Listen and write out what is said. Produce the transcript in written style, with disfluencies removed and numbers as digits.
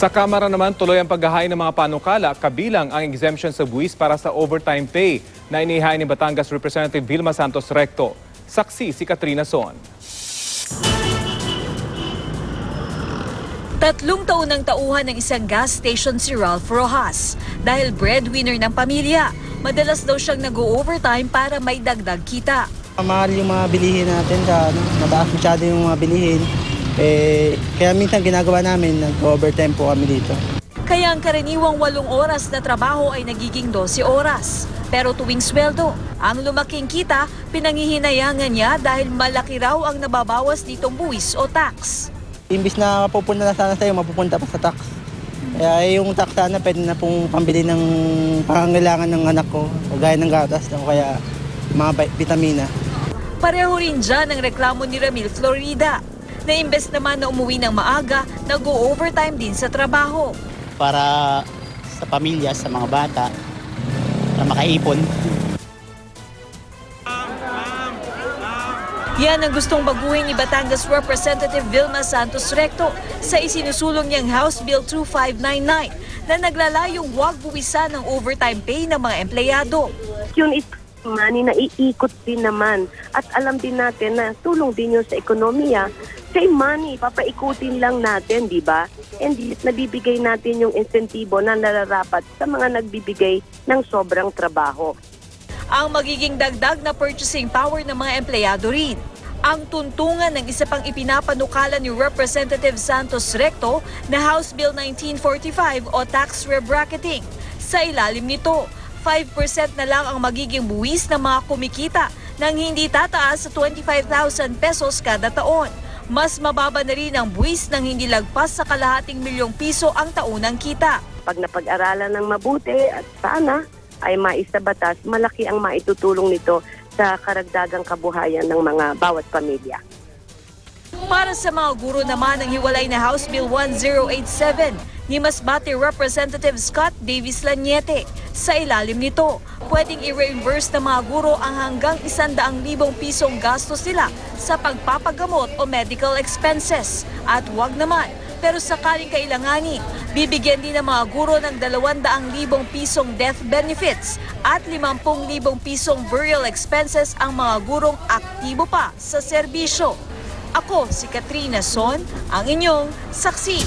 Sa Kamara naman, tuloy ang paghahain ng mga panukala kabilang ang exemption sa buwis para sa overtime pay na inihain ni Batangas Representative Vilma Santos Recto. Saksi si Katrina Son. 3 taon ng tauhan ng isang gas station si Ralph Rojas. Dahil breadwinner ng pamilya, madalas daw siyang nag-overtime para may dagdag kita. Mahal yung mga bilihin natin, mataas masyado yung mga bilihin. Kaya minsan ginagawa namin, nag-overtime po kami dito. Kaya ang karaniwang 8 oras na trabaho ay nagiging 12 oras. Pero tuwing sweldo, ang lumaking kita, pinangihinayangan niya dahil malaki raw ang nababawas ditong buwis o tax. Imbis na mapupunta na sana sa'yo, mapupunta pa sa tax. Kaya yung tax sana pwede na pong pambili ng pangangailangan ng anak ko, o gaya ng gatas, o kaya mga vitamina. Pareho rin dyan ang reklamo ni Ramil Florida, na imbes naman na umuwi ng maaga, nag-overtime din sa trabaho. Para sa pamilya, sa mga bata, para makaipon. Yan ang gustong baguhin ni Batangas Representative Vilma Santos Recto sa isinusulong niyang House Bill 2599 na naglalayong huwag buwisan ng overtime pay ng mga empleyado. Yun is money na iikot din naman at alam din natin na tulong din yun sa ekonomiya. Same money, papaikutin lang natin, di ba? And nabibigay natin yung insentibo na nararapat sa mga nagbibigay ng sobrang trabaho. Ang magiging dagdag na purchasing power ng mga empleyado rin. Ang tuntungan ng isa pang ipinapanukala ni Representative Santos Recto na House Bill 1945 o tax rebracketing. Sa ilalim nito, 5% na lang ang magiging buwis ng mga kumikita nang hindi tataas sa 25,000 pesos kada taon. Mas mababa na rin ang buwis nang hindi lagpas sa kalahating milyong piso ang taunang kita. Pag napag-aralan ng mabuti at sana ay maisabatas, malaki ang maitutulong nito sa karagdagang kabuhayan ng mga bawat pamilya. Para sa mga guro naman ng hiwalay na House Bill 1087 ni Masbate Representative Scott Davis Laniete. Sa ilalim nito, pwedeng i-reimburse ng mga guro ang hanggang 100,000 pisong gastos nila sa pagpapagamot o medical expenses. At huwag naman, pero sakaling kailanganin, bibigyan din ng mga guro ng 200,000 pisong death benefits at 50,000 pisong burial expenses ang mga gurong aktibo pa sa serbisyo. Ako si Katrina Son, ang inyong saksi.